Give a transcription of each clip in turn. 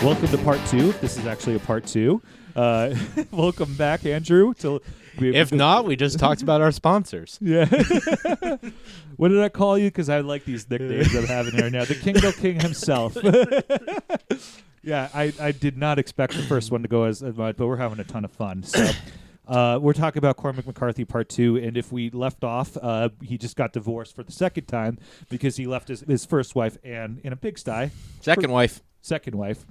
Welcome to part 2. This is actually a part 2. Welcome back, Andrew. If not, we just talked about our sponsors. Yeah. What did I call you? Because I like these nicknames I'm having here now. The Kingo King himself. Yeah, I did not expect the first one to go as mine, but we're having a ton of fun. So we're talking about Cormac McCarthy part 2, and if we left off, he just got divorced for the second time because he left his first wife, Anne, in a pigsty. Second wife.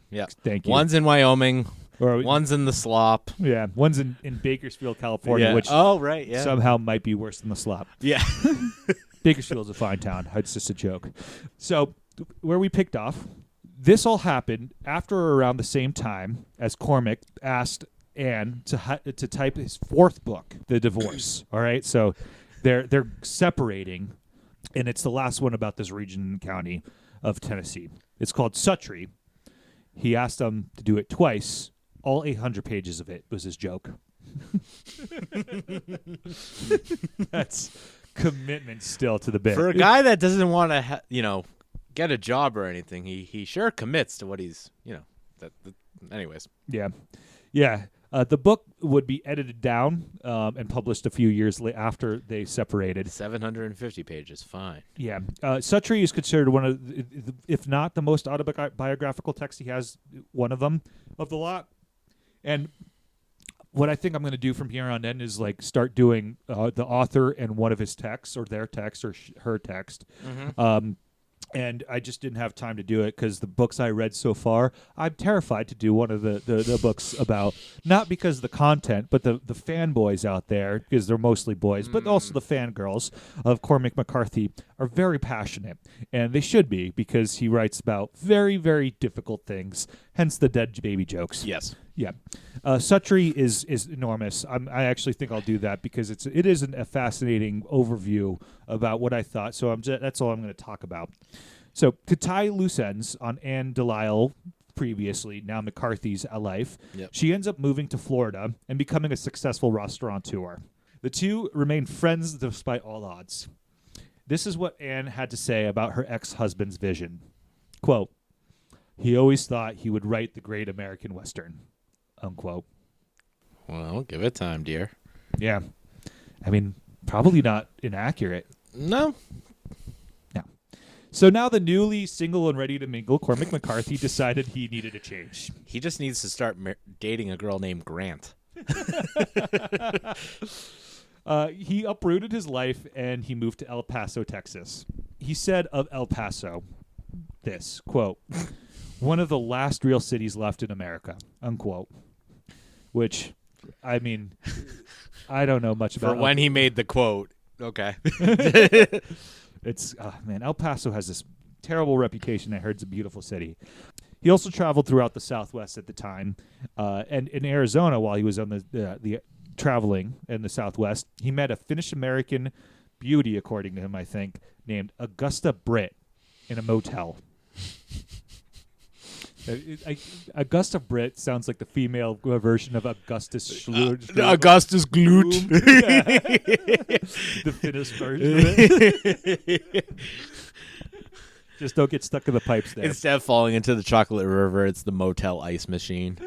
Yeah. Thank you. One's in Wyoming. Or, one's in the slop. Yeah, one's in Bakersfield, California, which somehow might be worse than the slop. Yeah. Bakersfield's a fine town. It's just a joke. So where we picked off, this all happened after or around the same time as Cormac asked Anne to type his fourth book, The Divorce. All right, so they're separating, and it's the last one about this region and county of Tennessee. It's called Suttree. He asked them to do it twice. All 800 pages of it was his joke. That's commitment still to the bit. For a guy that doesn't want to, get a job or anything, he sure commits to what he's, anyways. Yeah. Yeah. The book would be edited down and published a few years after they separated. 750 pages, fine. Yeah. Suttree is considered one of, if not the most autobiographical text he has, one of them of the lot. And what I think I'm going to do from here on in is start doing the author and one of his texts or their text or her text. Mm-hmm. And I just didn't have time to do it because the books I read so far, I'm terrified to do one of the books about, not because of the content, but the fanboys out there, because they're mostly boys, but also the fangirls of Cormac McCarthy are very passionate. And they should be, because he writes about very, very difficult things, hence the dead baby jokes. Yes. Yeah. Suttree is enormous. I actually think I'll do that because it is a fascinating overview about what I thought. So that's all I'm going to talk about. So to tie loose ends on Anne Delisle, previously, now McCarthy's life, She ends up moving to Florida and becoming a successful restaurateur. The two remain friends despite all odds. This is what Anne had to say about her ex-husband's vision. Quote, "He always thought he would write the great American Western." Unquote. Well, give it time, dear. Yeah. I mean, probably not inaccurate. No. So now the newly single and ready to mingle Cormac McCarthy decided he needed a change. He just needs to start dating a girl named Grant. He uprooted his life and he moved to El Paso, Texas. He said of El Paso this, quote, "One of the last real cities left in America," unquote. Which, I mean, I don't know much about. For when he made the quote, okay. It's, man, El Paso has this terrible reputation. I heard it's a beautiful city. He also traveled throughout the Southwest at the time, and in Arizona while he was on the traveling in the Southwest, he met a Finnish-American beauty, according to him, I think, named Augusta Britt in a motel. Augusta Britt sounds like the female version of Augustus Schlut. Augustus Glut. The Finnish version of it. Just don't get stuck in the pipes there. Instead of falling into the chocolate river, it's the motel ice machine.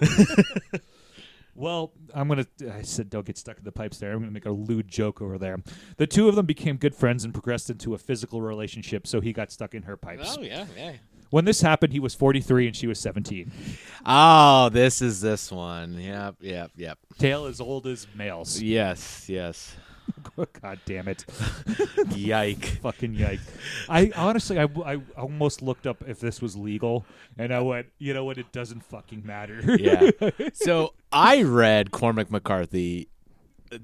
Well, I said don't get stuck in the pipes there. I'm going to make a lewd joke over there. The two of them became good friends and progressed into a physical relationship, so he got stuck in her pipes. Oh, yeah. When this happened, he was 43 and she was 17. Oh, this is this one. Yep. Tale as old as males. Yes. God damn it. Yike. Fucking yike. I honestly almost looked up if this was legal, and I went, you know what, it doesn't fucking matter. Yeah. So I read Cormac McCarthy.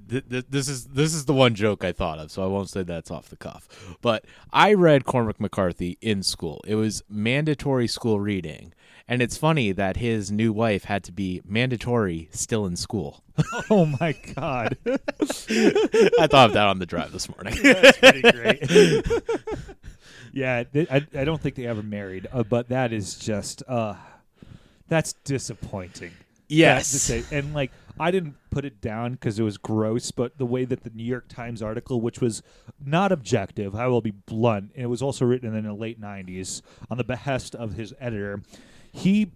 This is the one joke I thought of, so I won't say that's off the cuff. But I read Cormac McCarthy in school. It was mandatory school reading. And it's funny that his new wife had to be mandatory still in school. Oh, my God. I thought of that on the drive this morning. That's pretty great. Yeah, I don't think they ever married, but that is just, that's disappointing. Yes. And, I didn't put it down because it was gross, but the way that the New York Times article, which was not objective, I will be blunt, and it was also written in the late 90s on the behest of his editor, he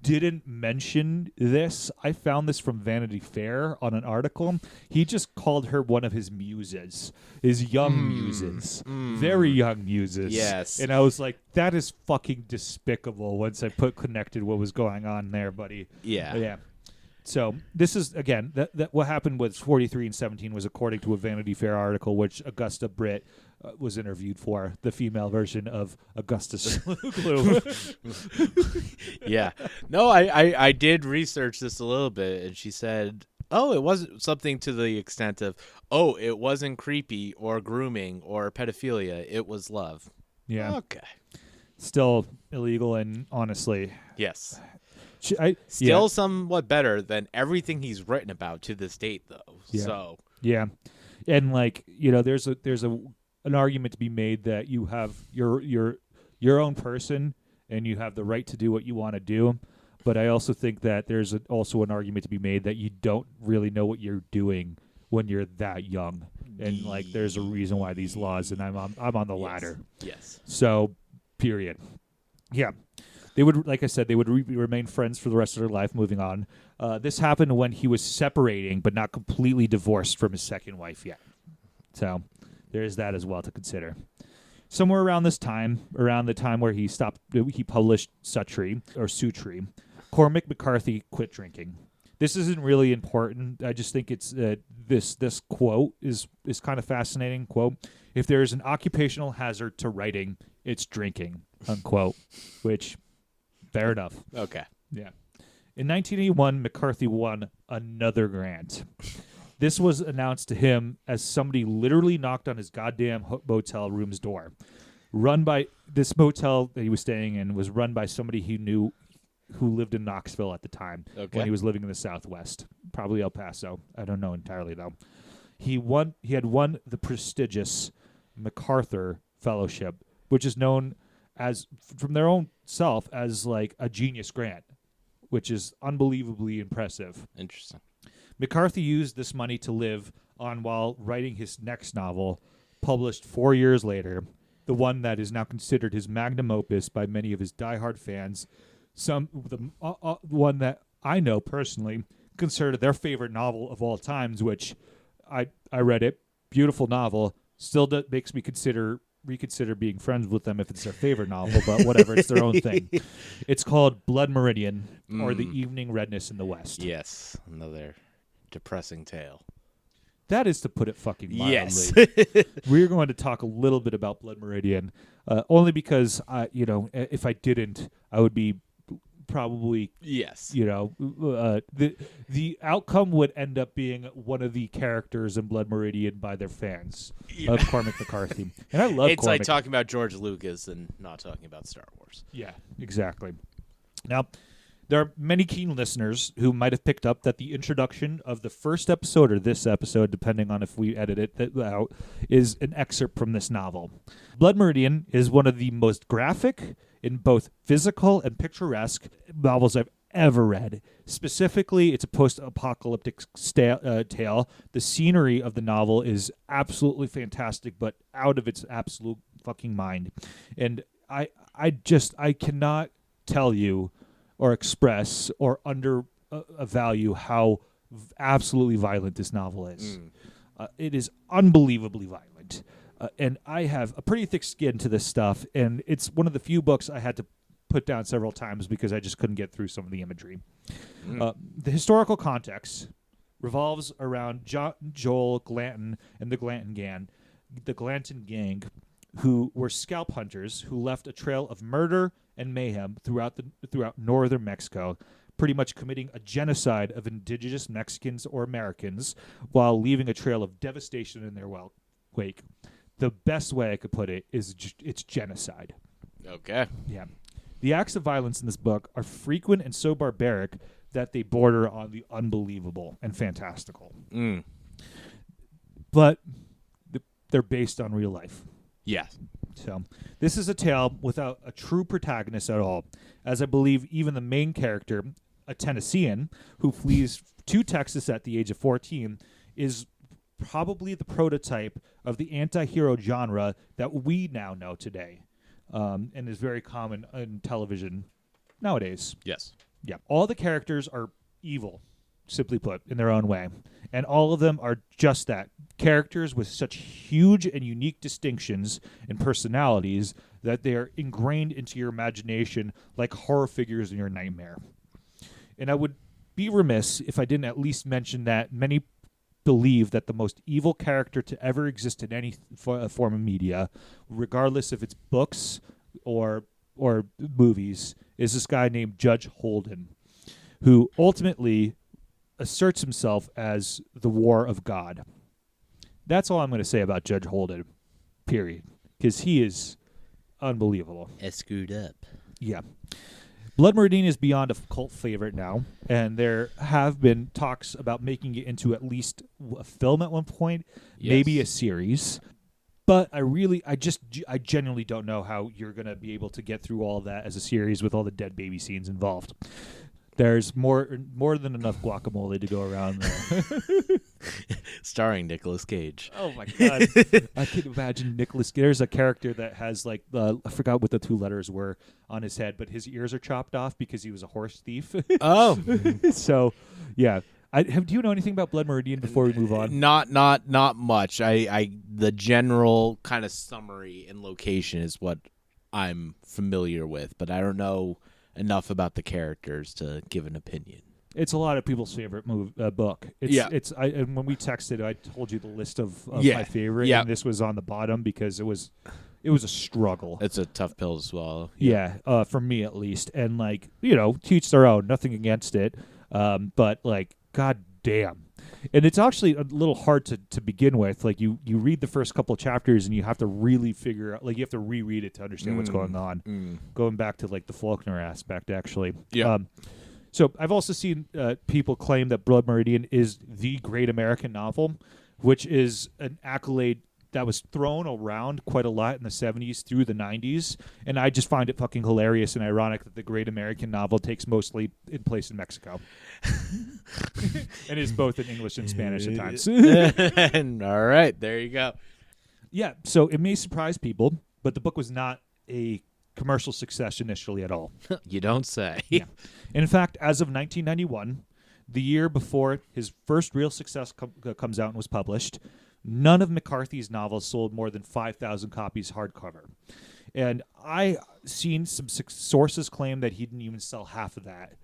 didn't mention this. I found this from Vanity Fair on an article. He just called her one of his muses, his young muses, very young muses. Yes. And I was like, that is fucking despicable once I connected what was going on there, buddy. Yeah. Yeah. So this is, again, that what happened with 43 and 17 was according to a Vanity Fair article, which Augusta Britt was interviewed for, the female version of Augustus Glue. Yeah. No, I did research this a little bit, and she said, oh, it wasn't something to the extent of, oh, it wasn't creepy or grooming or pedophilia. It was love. Yeah. Okay. Still illegal, and honestly. Yes. Still somewhat better than everything he's written about to this date, though. Yeah. So. Yeah. And, like, there's an argument to be made that you have your own person and you have the right to do what you want to do. But I also think that there's also an argument to be made that you don't really know what you're doing when you're that young. And, like, there's a reason why these laws, and I'm on the latter. Yes. So, period. Yeah. They would, like I said, they would remain friends for the rest of their life, moving on. This happened when he was separating, but not completely divorced from his second wife yet. So there is that as well to consider. Somewhere around this time, around the time where he published Sutri, Cormac McCarthy quit drinking. This isn't really important. I just think it's this quote is kind of fascinating. Quote: "If there is an occupational hazard to writing, it's drinking." Unquote. Which, fair enough. Okay. Yeah. In 1981, McCarthy won another grant. This was announced to him as somebody literally knocked on his goddamn motel room's door. This motel that he was staying in was run by somebody he knew who lived in Knoxville at the time when he was living in the Southwest, probably El Paso. I don't know entirely though. He had won the prestigious MacArthur Fellowship, which is known as from their own self as like a genius grant, which is unbelievably impressive. Interesting. McCarthy used this money to live on while writing his next novel, published 4 years later, the one that is now considered his magnum opus by many of his diehard fans. One that I know personally considered their favorite novel of all times, which I read it. Beautiful novel. Still makes me reconsider being friends with them if it's their favorite novel, but whatever, it's their own thing. It's called Blood Meridian, or The Evening Redness in the West. Yes, another depressing tale. That is to put it fucking mildly. Yes. We're going to talk a little bit about Blood Meridian, only because, if I didn't, I would be probably, yes, the outcome would end up being one of the characters in Blood Meridian by their fans of Cormac McCarthy. And I love it's Cormac. like talking about George Lucas and not talking about Star Wars. Yeah, exactly. Now, there are many keen listeners who might have picked up that the introduction of the first episode, or this episode, depending on if we edit it out, is an excerpt from this novel. Blood Meridian is one of the most graphic, in both physical and picturesque, novels I've ever read. Specifically, it's a post-apocalyptic tale. The scenery of the novel is absolutely fantastic, but out of its absolute fucking mind. And I cannot tell you or express or undervalue how absolutely violent this novel is. It is unbelievably violent. And I have a pretty thick skin to this stuff, and it's one of the few books I had to put down several times because I just couldn't get through some of the imagery. The historical context revolves around Joel Glanton and the Glanton gang, who were scalp hunters who left a trail of murder and mayhem throughout northern Mexico, pretty much committing a genocide of indigenous Mexicans or Americans while leaving a trail of devastation in their wake. The best way I could put it is it's genocide. Okay. Yeah. The acts of violence in this book are frequent and so barbaric that they border on the unbelievable and fantastical. But they're based on real life. Yes. So this is a tale without a true protagonist at all, as I believe even the main character, a Tennessean who flees to Texas at the age of 14, is probably the prototype of the anti-hero genre that we now know today, and is very common in television nowadays. Yes. Yeah. All the characters are evil, simply put, in their own way. And all of them are just that. Characters with such huge and unique distinctions and personalities that they are ingrained into your imagination like horror figures in your nightmare. And I would be remiss if I didn't at least mention that many believe that the most evil character to ever exist in any form of media, regardless if it's books or movies, is this guy named Judge Holden, who ultimately asserts himself as the War of God. That's all I'm going to say about Judge Holden, period, because he is unbelievable. Screwed up. Yeah. Blood Meridian is beyond a cult favorite now, and there have been talks about making it into at least a film at one point, maybe a series. But I genuinely don't know how you're going to be able to get through all of that as a series with all the dead baby scenes involved. There's more than enough guacamole to go around there. Starring Nicolas Cage. Oh my God. I can imagine Nicolas. There's a character that has like, I forgot what the 2 letters were on his head, but his ears are chopped off because he was a horse thief. Oh. So, yeah. Do you know anything about Blood Meridian before we move on? Not much. The general kind of summary and location is what I'm familiar with, but I don't know enough about the characters to give an opinion. It's a lot of people's favorite book. And when we texted, I told you the list of my favorite, and this was on the bottom because it was a struggle. It's a tough pill to swallow. Yeah, for me at least. And like, teach their own. Nothing against it, but like, god damn. And it's actually a little hard to begin with. Like you read the first couple of chapters and you have to really figure out, like you have to reread it to understand what's going on. Going back to like the Faulkner aspect, actually. Yeah. So I've also seen people claim that Blood Meridian is the great American novel, which is an accolade that was thrown around quite a lot in the 70s through the 90s. And I just find it fucking hilarious and ironic that the great American novel takes mostly in place in Mexico. And is both in English and Spanish at times. All right, there you go. Yeah, so it may surprise people, but the book was not a commercial success initially at all. You don't say. Yeah. In fact, as of 1991, the year before his first real success comes out and was published, none of McCarthy's novels sold more than 5,000 copies hardcover. And I seen some sources claim that he didn't even sell half of that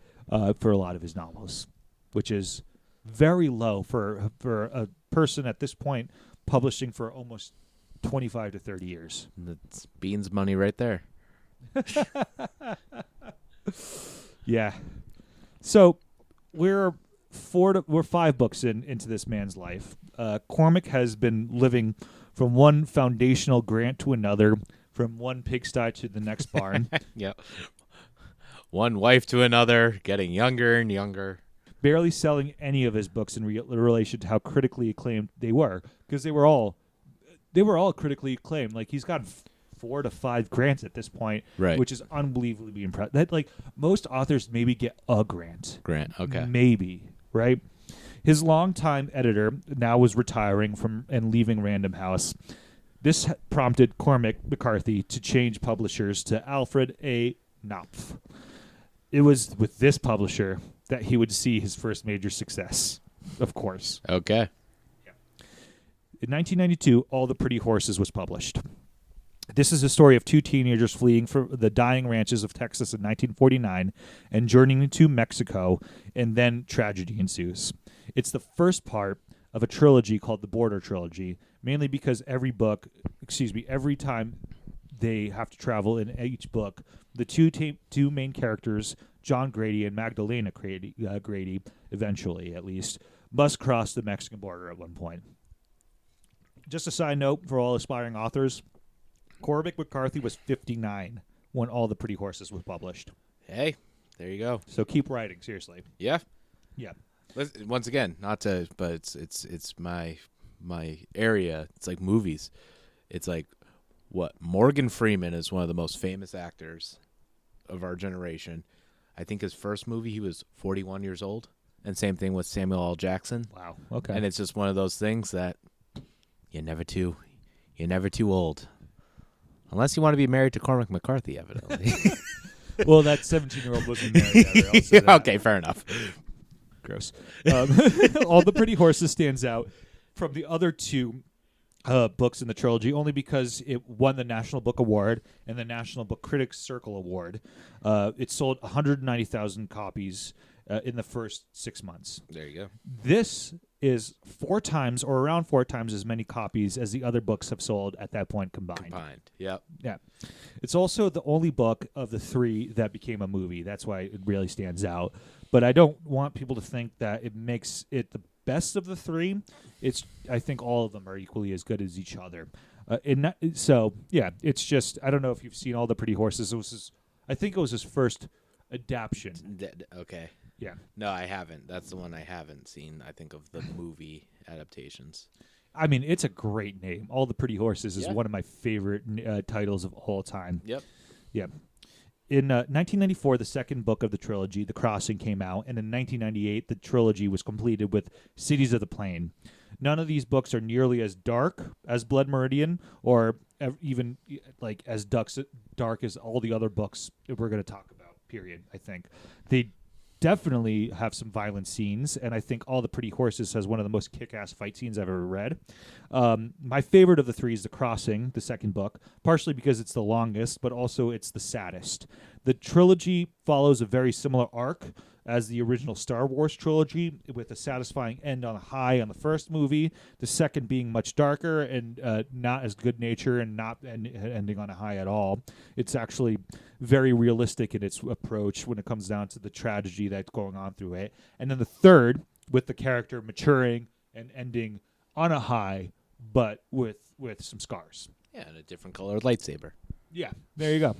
for a lot of his novels, which is very low for a person at this point publishing for almost 25 to 30 years. That's Bean's money right there. Yeah. So we're 5 books into this man's life. Cormac has been living from one foundational grant to another, from one pigsty to the next barn. Yeah. One wife to another, getting younger and younger. Barely selling any of his books in relation to how critically acclaimed they were, because they were all critically acclaimed. Like he's got 4 to 5 grants at this point, right? Which is unbelievably impressive. That like most authors maybe get a grant. Okay. Maybe, right? His longtime editor now was retiring and leaving Random House. This prompted Cormac McCarthy to change publishers to Alfred A. Knopf. It was with this publisher that he would see his first major success, of course. Okay. Yeah. In 1992, All the Pretty Horses was published. This is a story of 2 teenagers fleeing from the dying ranches of Texas in 1949 and journeying to Mexico, and then tragedy ensues. It's the first part of a trilogy called the Border Trilogy, mainly because every time they have to travel in each book, the two main characters, John Grady and Magdalena Grady, eventually at least, must cross the Mexican border at one point. Just a side note for all aspiring authors, Cormac McCarthy was 59 when All the Pretty Horses was published. Hey, there you go. So keep writing, seriously. Yeah. Yeah. Once again, but it's my area. It's like movies. It's like what Morgan Freeman is one of the most famous actors of our generation. I think his first movie he was 41 years old, and same thing with Samuel L. Jackson. Wow. Okay. And it's just one of those things that you're never too old. Unless you want to be married to Cormac McCarthy, evidently. Well, that 17-year-old wasn't married yet. I'll say that. Okay, fair enough. Gross. All the Pretty Horses stands out from the other two books in the trilogy only because it won the National Book Award and the National Book Critics Circle Award. It sold 190,000 copies in the first 6 months. There you go. This is 4 times or around 4 times as many copies as the other books have sold at that point combined. Yep. Yeah. It's also the only book of the 3 that became a movie. That's why it really stands out. But I don't want people to think that it makes it the best of the 3. I think all of them are equally as good as each other. It's just, I don't know if you've seen All the Pretty Horses. I think it was his first adaptation. Okay. Yeah. No, I haven't. That's the one I haven't seen, I think, of the movie adaptations. I mean, it's a great name. All the Pretty Horses is one of my favorite titles of all time. Yep. Yeah. In 1994, the second book of the trilogy, The Crossing, came out, and in 1998, the trilogy was completed with Cities of the Plain. None of these books are nearly as dark as Blood Meridian, or even like as dark as all the other books that we're going to talk about. Period. I think they definitely have some violent scenes, and I think All the Pretty Horses has one of the most kick-ass fight scenes I've ever read. My favorite of the 3 is The Crossing, the second book, partially because it's the longest, but also it's the saddest. The trilogy follows a very similar arc as the original Star Wars trilogy, with a satisfying end on a high on the first movie, the second being much darker and not as good-natured and not ending on a high at all. It's actually very realistic in its approach when it comes down to the tragedy that's going on through it. And then the third, with the character maturing and ending on a high, but with some scars. Yeah, and a different colored lightsaber. Yeah, there you go.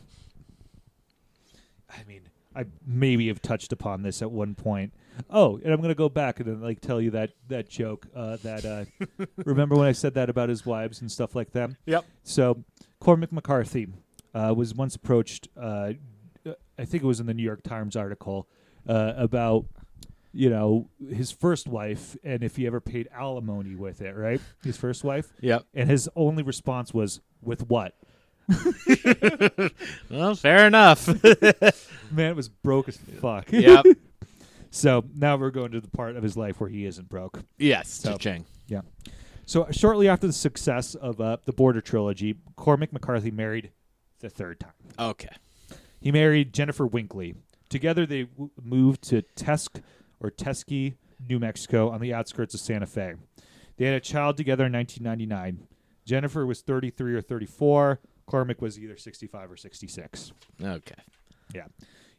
I mean, I maybe have touched upon this at one point. Oh, and I'm going to go back and then tell you that joke. Remember when I said that about his wives and stuff like that? Yep. So Cormac McCarthy was once approached, I think it was in the New York Times article, about his first wife and if he ever paid alimony with it, right? His first wife? Yep. And his only response was, with what? Well, fair enough. Man, it was broke as fuck. Yep. So now we're going to the part of his life where he isn't broke. Yes, So- cha-ching. Yeah. So shortly after the success of the Border trilogy, Cormac McCarthy married the third time. Okay. He married Jennifer Winkley. Together they moved to Teske, New Mexico, on the outskirts of Santa Fe. They had a child together in 1999. Jennifer was 33 or 34. Cormac was either 65 or 66. Okay. Yeah.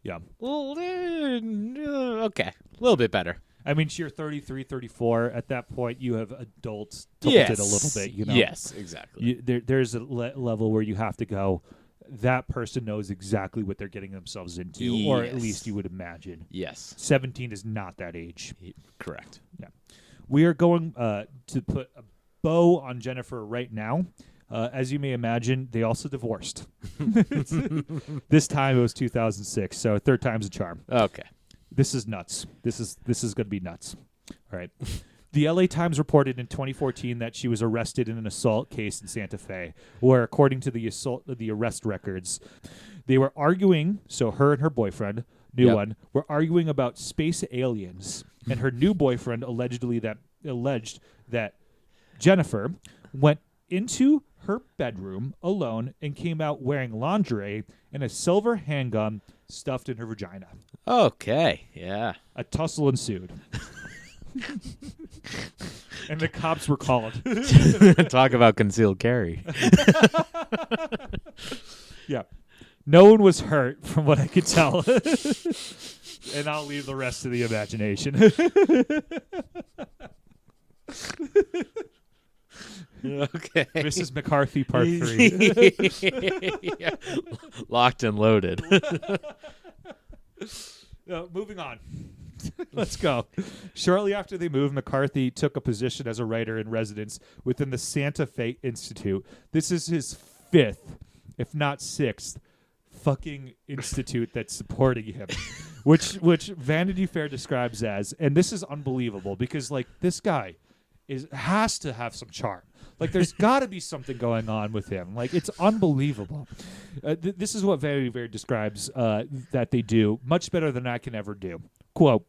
Yeah. Well, okay. A little bit better. I mean, you're 33, 34. At that point, you have adults Yes. tilted a little bit, Yes, exactly. There's a level where you have to go, that person knows exactly what they're getting themselves into, or at Yes. least you would imagine. Yes. 17 is not that age. Correct. Yeah. We are going to put a bow on Jennifer right now. As you may imagine, they also divorced. This time it was 2006, so third time's a charm. Okay. This is nuts. This is going to be nuts. All right. The LA Times reported in 2014 that she was arrested in an assault case in Santa Fe, where, according to the arrest records, they were arguing. So her and her boyfriend, new one, were arguing about space aliens, and her new boyfriend alleged that Jennifer went into her bedroom alone and came out wearing lingerie and a silver handgun stuffed in her vagina. Okay. Yeah. A tussle ensued. And the cops were called. Talk about concealed carry. Yeah. No one was hurt, from what I could tell. And I'll leave the rest to the imagination. Okay. Mrs. McCarthy, part 3. Yeah. Locked and loaded. Moving on. Let's go. Shortly after they moved, McCarthy took a position as a writer in residence within the Santa Fe Institute. This is his 5th, if not 6th, fucking institute that's supporting him, which Vanity Fair describes as, and this is unbelievable because this guy has to have some charm. Like, there's got to be something going on with him. Like, it's unbelievable. This is what Very, Very describes that they do much better than I can ever do. Quote,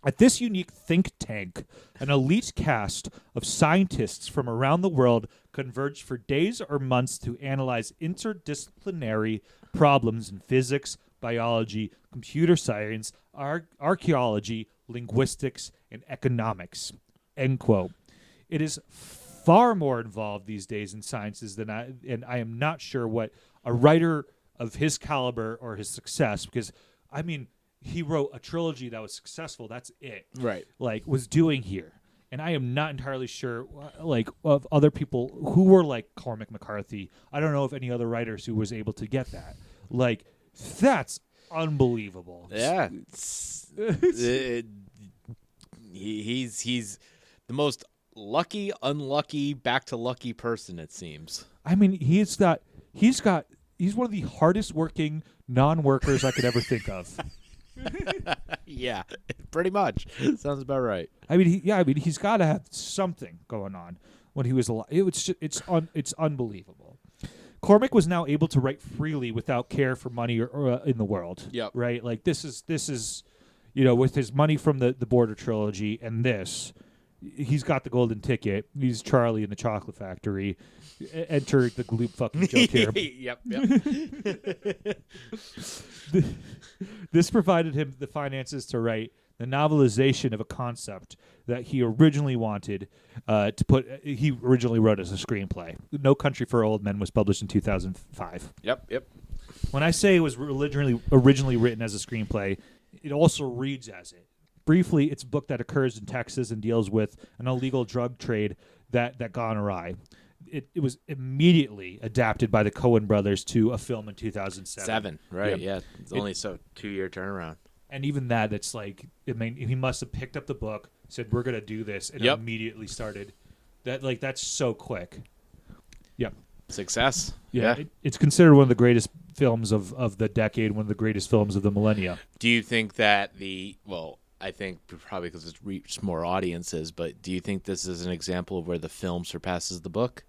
at this unique think tank, an elite cast of scientists from around the world converge for days or months to analyze interdisciplinary problems in physics, biology, computer science, archaeology, linguistics, and economics. End quote. It is far more involved these days in sciences than and I am not sure what a writer of his caliber or his success, because, I mean, he wrote a trilogy that was successful. That's it. Right. Like, was doing here. And I am not entirely sure, like, of other people who were like Cormac McCarthy. I don't know of any other writers who was able to get that. Like, that's unbelievable. Yeah. He's the most lucky, unlucky, back to lucky person, it seems. I mean, he's one of the hardest working non-workers I could ever think of. Yeah, pretty much. Sounds about right. I mean, he's got to have something going on when he was alive. It's unbelievable. Cormac was now able to write freely without care for money or in the world. Yep. Right. Like, this is, with his money from the Border trilogy and this, he's got the golden ticket. He's Charlie in the Chocolate Factory. Enter the gloop fucking joke here. Yep. This provided him the finances to write the novelization of a concept that he originally wanted to put. He originally wrote as a screenplay. No Country for Old Men was published in 2005. Yep. When I say it was originally written as a screenplay, it also reads as it. Briefly, it's a book that occurs in Texas and deals with an illegal drug trade that gone awry. It was immediately adapted by the Coen brothers to a film in 2007. Right? Yeah, it's only 2-year turnaround. And even that, it's like, I mean, he must have picked up the book, said, "We're gonna do this," and immediately started. That's so quick. Yep. Success. Yeah. It's considered one of the greatest films of the decade, one of the greatest films of the millennia. Do you think that I think probably because it's reached more audiences, but do you think this is an example of where the film surpasses the book?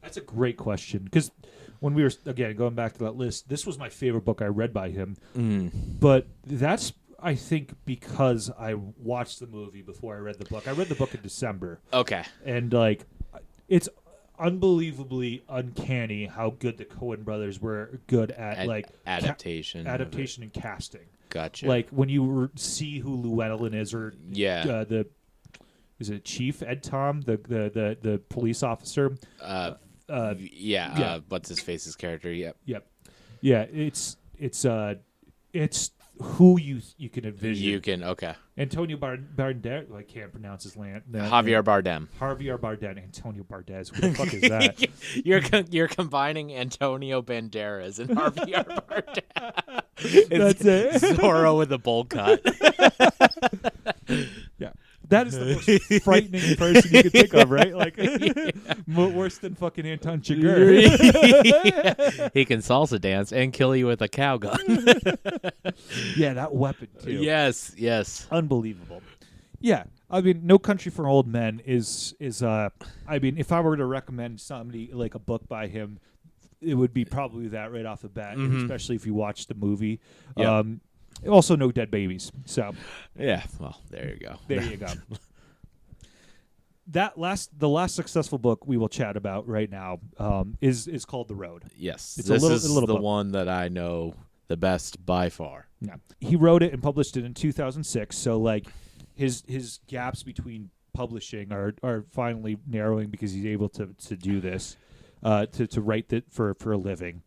That's a great question, because when we were, again, going back to that list, this was my favorite book I read by him. But that's, I think, because I watched the movie before I read the book. I read the book in December. Okay. And, like, it's unbelievably uncanny how good the Coen brothers were good at, adaptation. Adaptation and casting. Gotcha. Like, when you see who Llewellyn is, or is it Chief Ed Tom, the police officer? What's his face's character? Yep. Yeah, it's who you can envision. You can, okay. Antonio Banderas, I can't pronounce his name. Javier Bardem. Javier Bardem. Antonio Banderas. Who the fuck is that? You're combining Antonio Banderas and Javier Bardem. That's it. Zorro with a bowl cut. Yeah. That is the most frightening person you could think of, right? Like, worse than fucking Anton Chigurh. He can salsa dance and kill you with a cow gun. Yeah, that weapon, too. Yes. Unbelievable. Yeah, I mean, No Country for Old Men is I mean, if I were to recommend somebody, like, a book by him, it would be probably that right off the bat, especially if you watch the movie. Yep. Also, No Dead Babies. So, yeah. Well, there you go. There you go. The last successful book we will chat about right now is called The Road. Yes, it's this is a little the book. one that I know the best by far. Yeah, he wrote it and published it in 2006. So, like, his gaps between publishing are finally narrowing because he's able to do this, to write it for a living.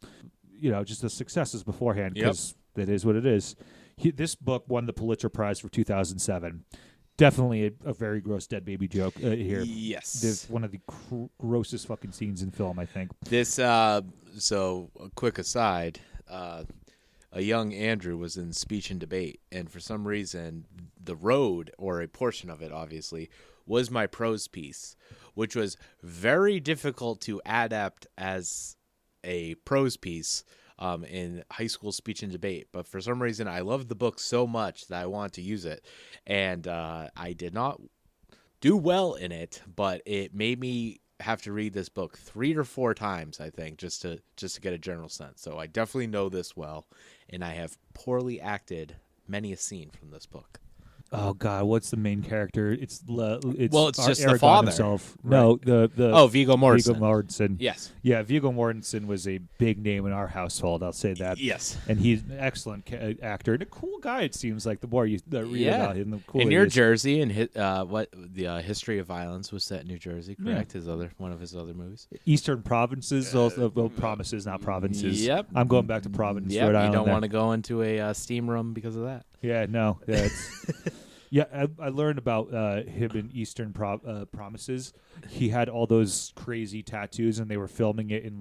Just the successes beforehand, because that is what it is. This book won the Pulitzer Prize for 2007. Definitely a very gross dead baby joke here. Yes. There's one of the grossest fucking scenes in film, I think. This, so a quick aside, a young Andrew was in speech and debate, and for some reason, The Road, or a portion of it, obviously, was my prose piece, which was very difficult to adapt as a prose piece in high school speech and debate. But for some reason, I loved the book so much that I wanted to use it. And I did not do well in it, but it made me have to read this book 3 or 4 times, I think, just to get a general sense. So I definitely know this well, and I have poorly acted many a scene from this book. Oh God, what's the main character? It's just Aragon the father. himself. Right. No, the Viggo Mortensen. Viggo Mortensen. Yes. Yeah, Viggo Mortensen was a big name in our household. I'll say that. Yes. And he's an excellent actor and a cool guy. It seems like the more you read about him, the cooler. In he New is. Jersey, and History of Violence was set in New Jersey, correct? One of his other movies. Eastern Provinces, also promises, not provinces. Yep. I'm going back to Providence, Yeah, Rhode you Island. don't want to go into a steam room because of that. Yeah, no. Yeah, I learned about him in Eastern Promises. He had all those crazy tattoos, and they were filming it in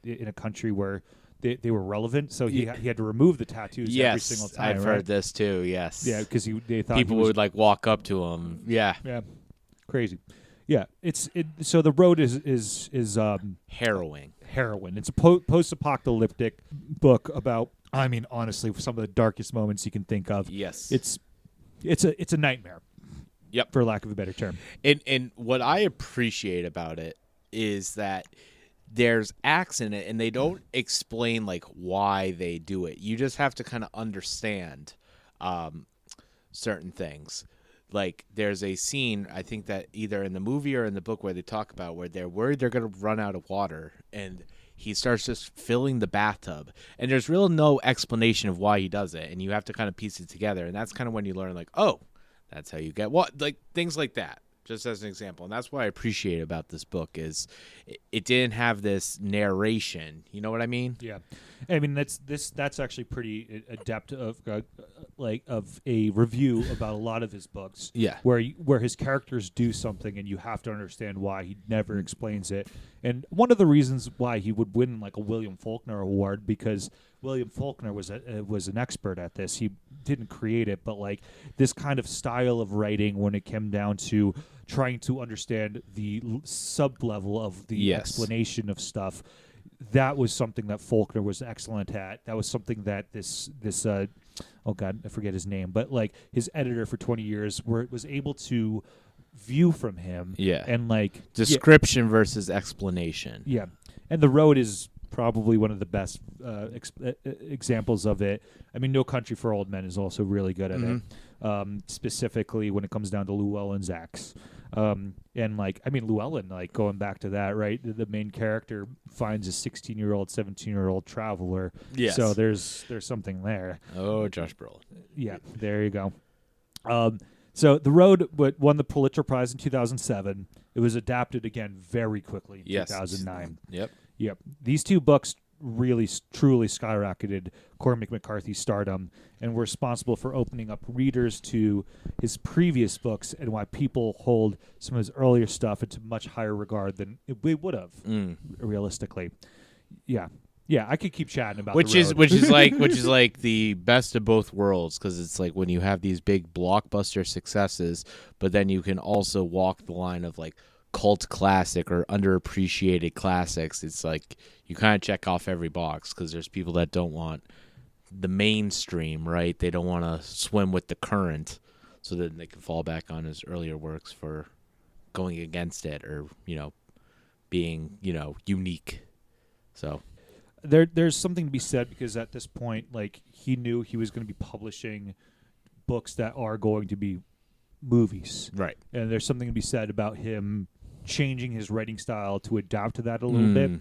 in a country where they were relevant. So he had to remove the tattoos every single time. I've heard this too. Yes. Yeah, because they thought people would like walk up to him. Yeah. Yeah. Crazy. Yeah. So the road is harrowing. Heroin. It's a post-apocalyptic book about. I mean, honestly, some of the darkest moments you can think of. Yes. It's a nightmare. Yep. For lack of a better term. And what I appreciate about it is that there's acts in it, and they don't explain like why they do it. You just have to kind of understand certain things. Like there's a scene, I think that either in the movie or in the book where they talk about where they're worried they're going to run out of water, and he starts just filling the bathtub, and there's real no explanation of why he does it, and you have to kind of piece it together, and that's kind of when you learn like, oh, that's how you get what, like things like that, just as an example. And that's what I appreciate about this book is it didn't have this narration. You know what I mean? Yeah, I mean that's actually pretty adept of a review about a lot of his books. Yeah, where his characters do something and you have to understand why. He never explains it. And one of the reasons why he would win like a William Faulkner Award, because William Faulkner was an expert at this. He didn't create it, but like this kind of style of writing when it came down to trying to understand the sub-level of the explanation of stuff, that was something that Faulkner was excellent at. That was something that this oh God, I forget his name, but like his editor for 20 years was able to view from him. Yeah. And like description versus explanation. Yeah. And The Road is probably one of the best examples of it. I mean, No Country for Old Men is also really good at it, specifically when it comes down to Llewellyn's acts. And like, I mean, Llewellyn, like going back to that, right? The main character finds a 16-year-old, 17-year-old traveler. Yes. So there's something there. Oh, Josh Brolin. Yeah, there you go. So The Road won the Pulitzer Prize in 2007. It was adapted again very quickly in 2009. Yep. These two books really, truly skyrocketed Cormac McCarthy's stardom and were responsible for opening up readers to his previous books and why people hold some of his earlier stuff into much higher regard than we would have, realistically. Yeah. Yeah, I could keep chatting about which is like the best of both worlds, because it's like when you have these big blockbuster successes, but then you can also walk the line of like cult classic or underappreciated classics. It's like you kind of check off every box, because there's people that don't want the mainstream, right? They don't want to swim with the current, so that they can fall back on his earlier works for going against it, or being unique. So there's something to be said, because at this point, like, he knew he was going to be publishing books that are going to be movies, right? And there's something to be said about him changing his writing style to adapt to that a little bit.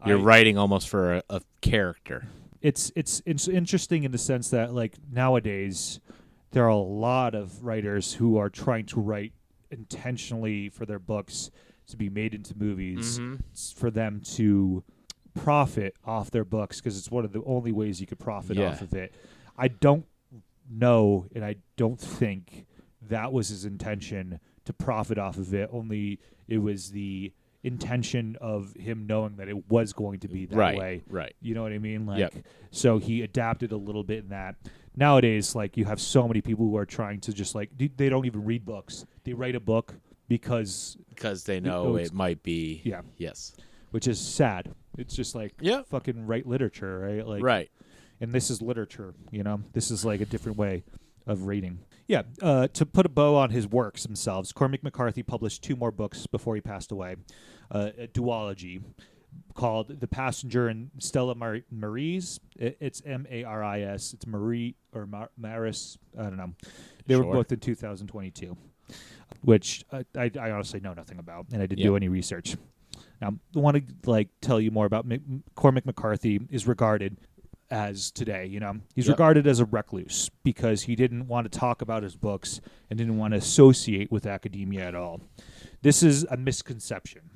You're writing almost for a character. It's interesting in the sense that, like, nowadays there are a lot of writers who are trying to write intentionally for their books to be made into movies, for them to profit off their books, because it's one of the only ways you could profit off of it. I don't know, and I don't think that was his intention, to profit off of it. Only it was the intention of him knowing that it was going to be that way. Right. You know what I mean? Like, so he adapted a little bit in that. Nowadays, like, you have so many people who are trying to just, like, they don't even read books. They write a book because they know it might be. Yeah. Yes. Which is sad. It's just like, fucking write literature, right? Like, right. And this is literature, This is like a different way of reading. Yeah, to put a bow on his works themselves, Cormac McCarthy published 2 more books before he passed away. a duology called The Passenger and Stella Maris. It's Maris. It's Marie or Maris. I don't know. They were both in 2022, which I honestly know nothing about, and I didn't do any research. Now, I want to tell you more about Cormac McCarthy is regarded as today. He's regarded as a recluse because he didn't want to talk about his books and didn't want to associate with academia at all. This is a misconception.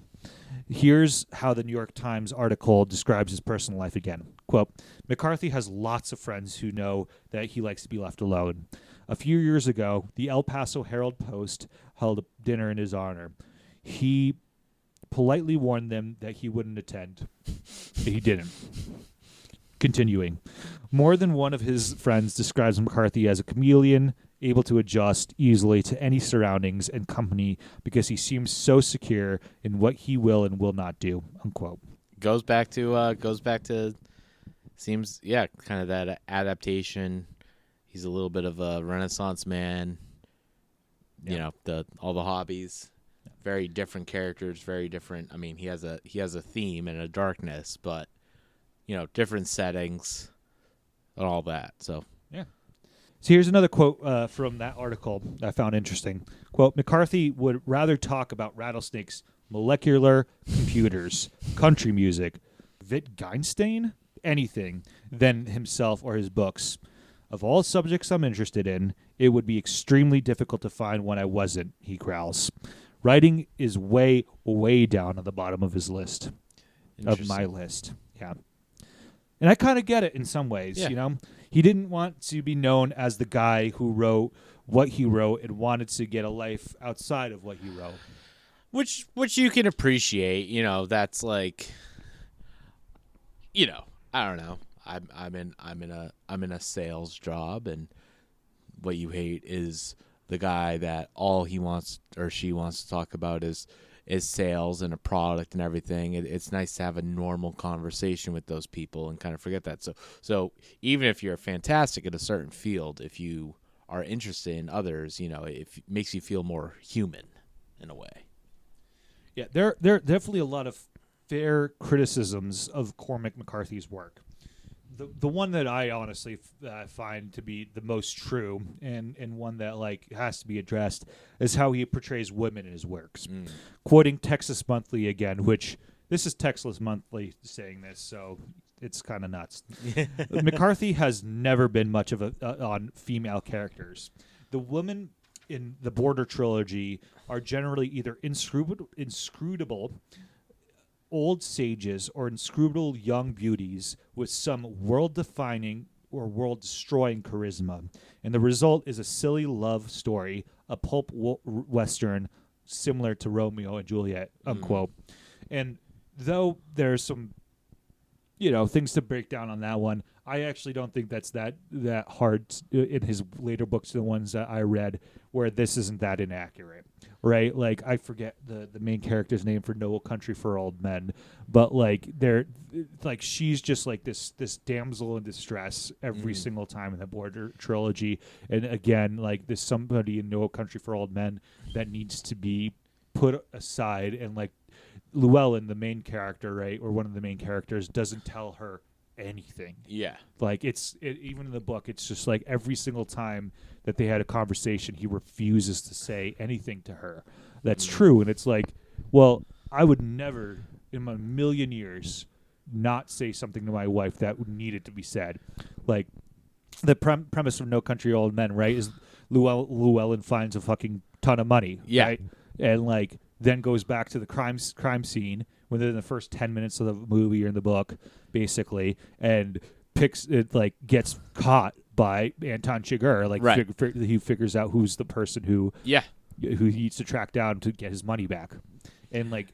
Here's how the New York Times article describes his personal life again. Quote, McCarthy has lots of friends who know that he likes to be left alone. A few years ago, the El Paso Herald-Post held a dinner in his honor. He politely warned them that he wouldn't attend. He didn't. Continuing. More than one of his friends describes McCarthy as a chameleon, able to adjust easily to any surroundings and company because he seems so secure in what he will and will not do, unquote. Goes back to seems kind of that adaptation. He's a little bit of a Renaissance man. All the hobbies, very different characters, very different. I mean, he has a theme and a darkness, but different settings and all that. So So here's another quote from that article I found interesting. Quote, McCarthy would rather talk about rattlesnakes, molecular computers, country music, Wittgenstein, anything, than himself or his books. Of all subjects I'm interested in, it would be extremely difficult to find one I wasn't, he growls. Writing is way, way down on the bottom of his list, of my list. Yeah. And I kind of get it in some ways, He didn't want to be known as the guy who wrote what he wrote and wanted to get a life outside of what he wrote. Which you can appreciate, that's like, I don't know. I'm in a sales job, and what you hate is the guy that all he wants or she wants to talk about is sales and a product and everything. It's nice to have a normal conversation with those people and kind of forget that. So even if you're fantastic at a certain field, if you are interested in others, it makes you feel more human in a way. Yeah, there are definitely a lot of fair criticisms of Cormac McCarthy's work. The one that I honestly find to be the most true and one that has to be addressed is how he portrays women in his works. Quoting Texas Monthly again, which this is Texas Monthly saying this, so it's kind of nuts. McCarthy has never been much of on female characters. The women in the Border trilogy are generally either inscrutable old sages or inscrutable young beauties with some world-defining or world-destroying charisma. And the result is a silly love story, a pulp western similar to Romeo and Juliet, unquote. And though there's some, things to break down on that one, I actually don't think that's that hard in his later books, the ones that I read, where this isn't that inaccurate, right? I forget the main character's name for No Country for Old Men, but she's just this damsel in distress every single time in the Border trilogy, and again, there's somebody in No Country for Old Men that needs to be put aside, and Llewellyn, the main character, right, or one of the main characters, doesn't tell her anything. Yeah. Even in the book, it's just every single time that they had a conversation, he refuses to say anything to her. That's true. And it's well, I would never in my million years not say something to my wife that needed to be said. The premise of No Country for Old Men, right, is Llewellyn finds a fucking ton of money. Yeah. Right? And then goes back to the crime scene within the first 10 minutes of the movie or in the book, basically, and gets caught by Anton Chigurh. Right. He figures out who's the person who he needs to track down to get his money back. And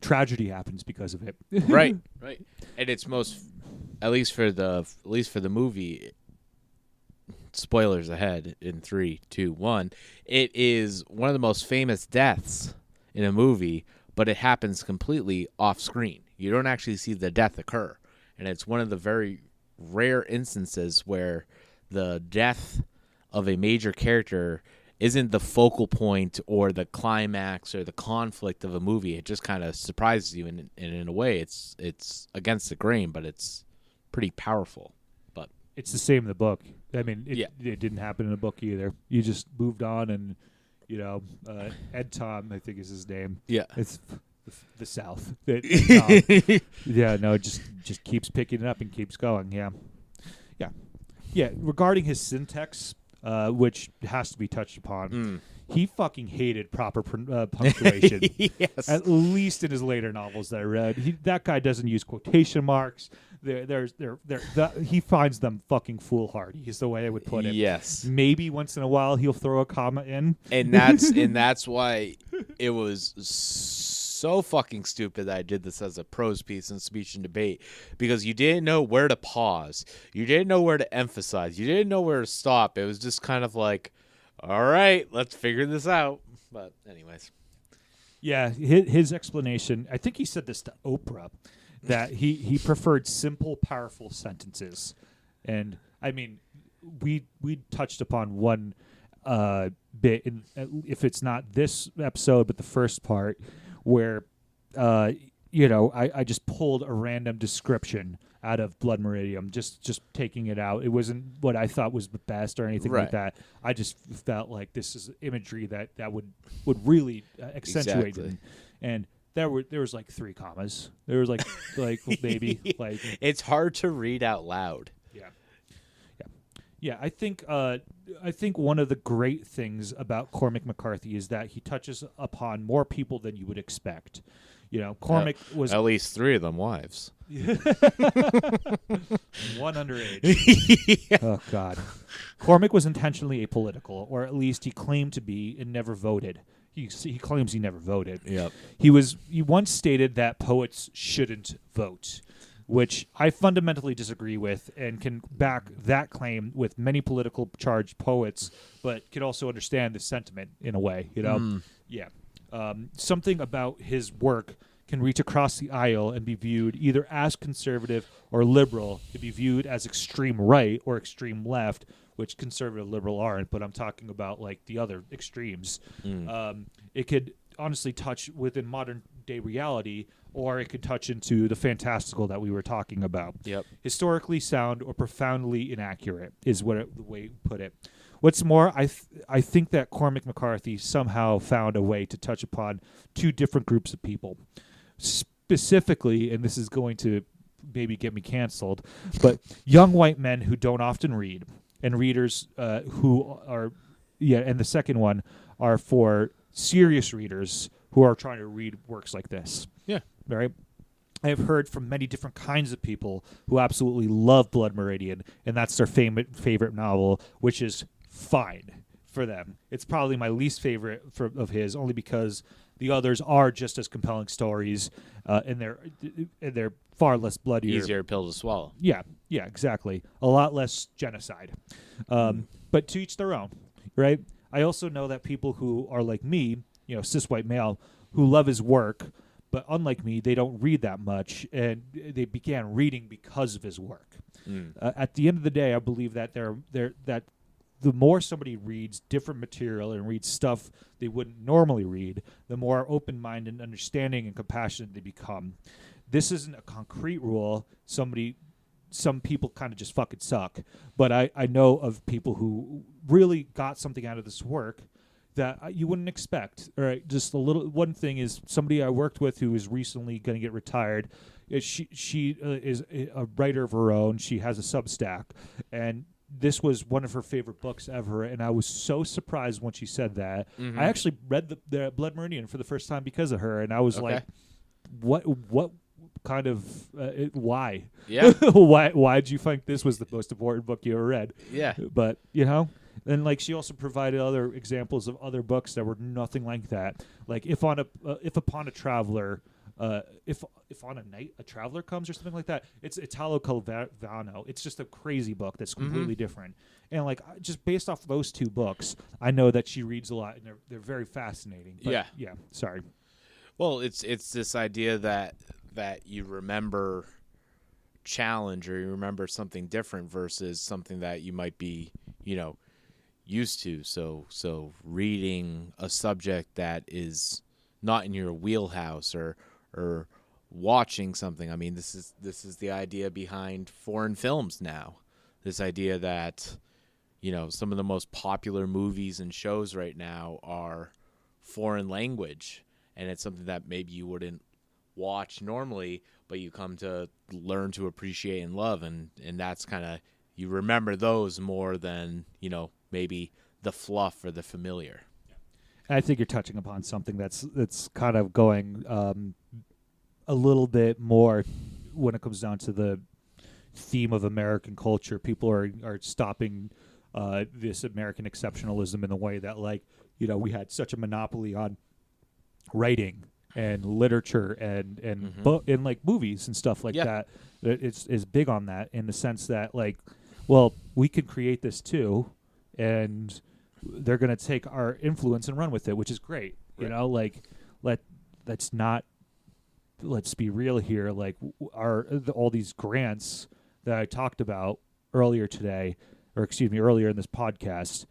tragedy happens because of it. Right. And it's at least for the movie, spoilers ahead in 3, 2, 1, it is one of the most famous deaths in a movie, but it happens completely off screen. You don't actually see the death occur. And it's one of the very rare instances where the death of a major character isn't the focal point or the climax or the conflict of a movie. It just kind of surprises you, and in a way, it's against the grain, but it's pretty powerful. But it's the same in the book. I mean, Yeah. it didn't happen in the book either. You just moved on, and Ed Tom, I think is his name. yeah, It's the South. It just keeps picking it up and keeps going. Yeah. Regarding his syntax, which has to be touched upon, he fucking hated proper punctuation. yes, At least in his later novels that I read, that guy doesn't use quotation marks. He finds them fucking foolhardy. Is the way I would put it. Yes, Maybe once in a while he'll throw a comma in, and that's why it was so fucking stupid that I did this as a prose piece in Speech and Debate, because you didn't know where to pause, you didn't know where to emphasize, you didn't know where to stop. It was just kind of like, all right, let's figure this out. But anyways, yeah, his explanation. I think he said this to Oprah, that he preferred simple, powerful sentences, and I mean, we touched upon one bit in, if it's not this episode, but the first part, where I just pulled a random description out of Blood Meridian, just taking it out. It wasn't what I thought was the best or anything like that. I just felt like this is imagery that would really accentuate Exactly. it. And there was like 3 commas. There was like maybe like it's hard to read out loud. Yeah, I think one of the great things about Cormac McCarthy is that he touches upon more people than you would expect. Cormac was At least 3 of them wives. one underage. Yeah. Oh God, Cormac was intentionally apolitical, or at least he claimed to be, and never voted. He claims he never voted. Yep. He once stated that poets shouldn't vote, which I fundamentally disagree with, and can back that claim with many political charged poets, but can also understand the sentiment in a way. Yeah. Something about his work can reach across the aisle and be viewed either as conservative or liberal, to be viewed as extreme right or extreme left, which conservative liberal aren't, but I'm talking about like the other extremes. It could honestly touch within modern day reality, or it could touch into the fantastical that we were talking about. Yep. Historically sound or profoundly inaccurate is the way you put it. What's more, I think that Cormac McCarthy somehow found a way to touch upon 2 different groups of people. Specifically, and this is going to maybe get me canceled, but young white men who don't often read, and readers who are, and the second one are for serious readers who are trying to read works like this. Yeah. Right? I have heard from many different kinds of people who absolutely love Blood Meridian, and that's their favorite novel, which is fine for them. It's probably my least favorite of his, only because the others are just as compelling stories, and they're far less bloody. Easier pill to swallow. Yeah, exactly. A lot less genocide. But to each their own, right? I also know that people who are like me, cis white male, who love his work, but unlike me, they don't read that much, and they began reading because of his work. At the end of the day, I believe that that the more somebody reads different material and reads stuff they wouldn't normally read, the more open-minded and understanding and compassionate they become. This isn't a concrete rule. Some people kind of just fucking suck. But I know of people who really got something out of this work that you wouldn't expect. All right, just a little. One thing is somebody I worked with who is recently going to get retired. She is a writer of her own. She has a Substack, and this was one of her favorite books ever, and I was so surprised when she said that. I actually read the Blood Meridian for the first time because of her, and I was like, what kind of why? Yeah. why did you think this was the most important book you ever read? Yeah. But and like she also provided other examples of other books that were nothing like that. Like if upon a traveler, if on a night a traveler comes or something like that, it's Italo Calvino. It's just a crazy book that's completely different. And like just based off those 2 books, I know that she reads a lot, and they're very fascinating. But yeah. Sorry. Well, it's this idea that you remember challenge, or you remember something different versus something that you might be, used to. So reading a subject that is not in your wheelhouse, or watching something. I mean, this is the idea behind foreign films now. This idea that, some of the most popular movies and shows right now are foreign language, and it's something that maybe you wouldn't watch normally, but you come to learn to appreciate and love, and that's kind of, you remember those more than, maybe the fluff or the familiar. I think you're touching upon something that's kind of going a little bit more when it comes down to the theme of American culture. People are stopping this American exceptionalism in the way that, like, we had such a monopoly on writing and literature and and like movies and stuff like that. It's big on that in the sense that, like, well, we could create this too, and they're going to take our influence and run with it, which is great. Right. Let's be real here. Like, all these grants that I talked about earlier in this podcast,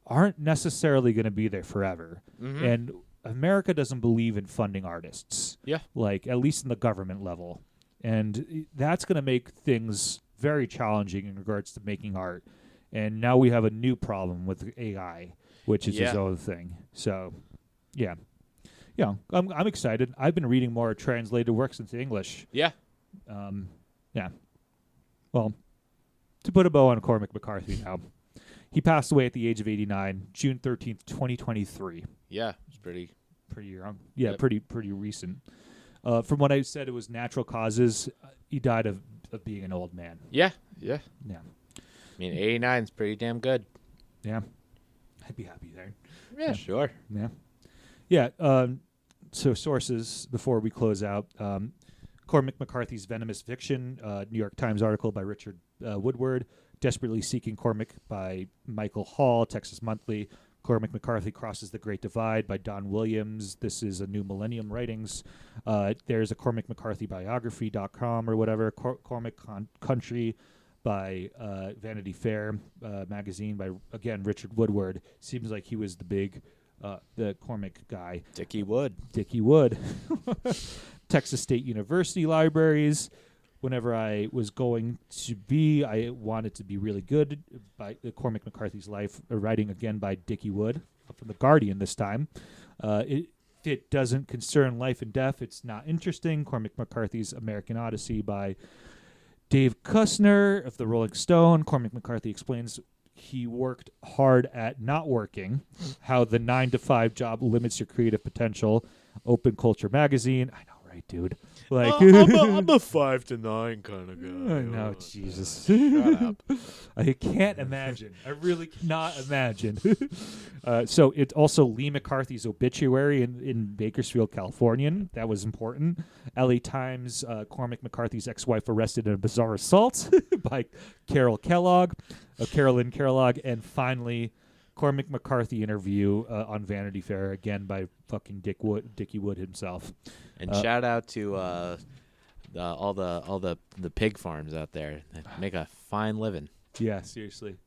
aren't necessarily going to be there forever. Mm-hmm. And America doesn't believe in funding artists. Yeah. Like, at least in the government level. And that's going to make things very challenging in regards to making art. And now we have a new problem with AI, which is its own thing. So, yeah. Yeah, I'm excited. I've been reading more translated works into English. Yeah. Yeah. Well, to put a bow on Cormac McCarthy now, he passed away at the age of 89, June 13th, 2023. Yeah, it's pretty young. Yeah, Yep. pretty recent. From what I said, it was natural causes. He died of being an old man. Yeah. Yeah. I mean, 89 is pretty damn good. Yeah. I'd be happy there. Yeah, sure. Yeah. Yeah. So sources before we close out. Cormac McCarthy's Venomous Fiction, New York Times article by Richard Woodward. Desperately Seeking Cormac by Michael Hall, Texas Monthly. Cormac McCarthy Crosses the Great Divide by Don Williams. This is a New Millennium Writings. There's a Cormac McCarthy biography.com or whatever. Cormac Country by Vanity Fair magazine by, again, Richard Woodward. Seems like he was the big the Cormac guy. Dickie Wood. Texas State University libraries. Whenever I was going to be, I wanted to be really good. By Cormac McCarthy's life, writing again by Dickie Wood from The Guardian this time. It doesn't concern life and death. It's not interesting. Cormac McCarthy's American Odyssey by Dave Kussner of the Rolling Stone. Cormac McCarthy explains he worked hard at not working, how the 9-to-5 job limits your creative potential. Open Culture magazine. I know, right, dude? Like, I'm a 5 to 9 kind of guy. I know, Jesus. Shut up. I can't imagine. I really cannot imagine. So it's also Lee McCarthy's obituary in Bakersfield, California. That was important. LA Times, Cormac McCarthy's ex-wife arrested in a bizarre assault by Carolyn Kellogg. And finally, Cormac McCarthy interview on Vanity Fair, again by fucking Dickie Wood himself. And shout out to all the pig farms out there that make a fine living. Yeah, seriously.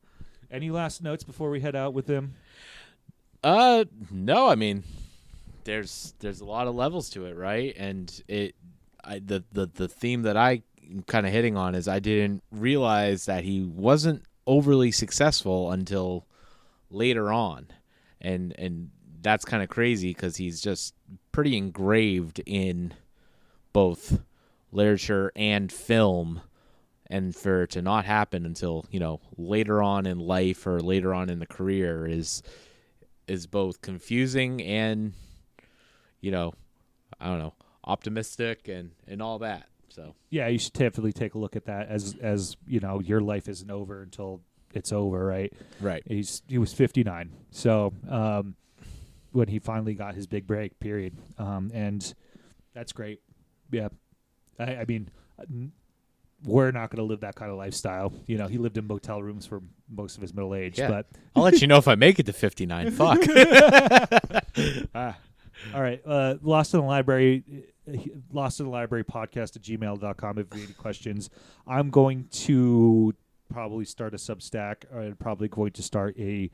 Any last notes before we head out with them? No. I mean, there's a lot of levels to it, right? And the theme that I kind of hitting on is I didn't realize that he wasn't overly successful until later on, and that's kind of crazy because he's just pretty engraved in both literature and film, and for it to not happen until later on in life or later on in the career is both confusing and I don't know, optimistic and all that. So yeah, you should definitely take a look at that as your life isn't over until it's over, right? Right. He was 59, so when he finally got his big break, period, and that's great. Yeah, I mean, we're not going to live that kind of lifestyle. He lived in motel rooms for most of his middle age. Yeah. But I'll let you know if I make it to 59. Fuck. All right. Lost in the Library podcast at gmail.com if you have any questions. I'm going to probably start a Substack. I'm probably going to start a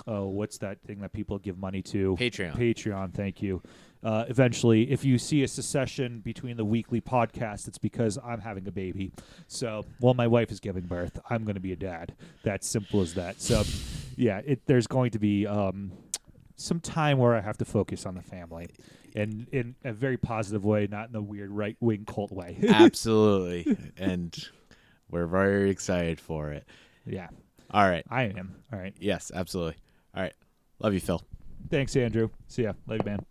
what's that thing that people give money to? Patreon. Thank you. Eventually, if you see a secession between the weekly podcasts, it's because I'm having a baby. So, while my wife is giving birth, I'm going to be a dad. That's simple as that. So, yeah, there's going to be some time where I have to focus on the family, and in a very positive way, not in the weird right-wing cult way. Absolutely, and we're very excited for it. Yeah. All right. I am. All right. Yes, absolutely. All right. Love you, Phil. Thanks, Andrew. See ya. Love you, man.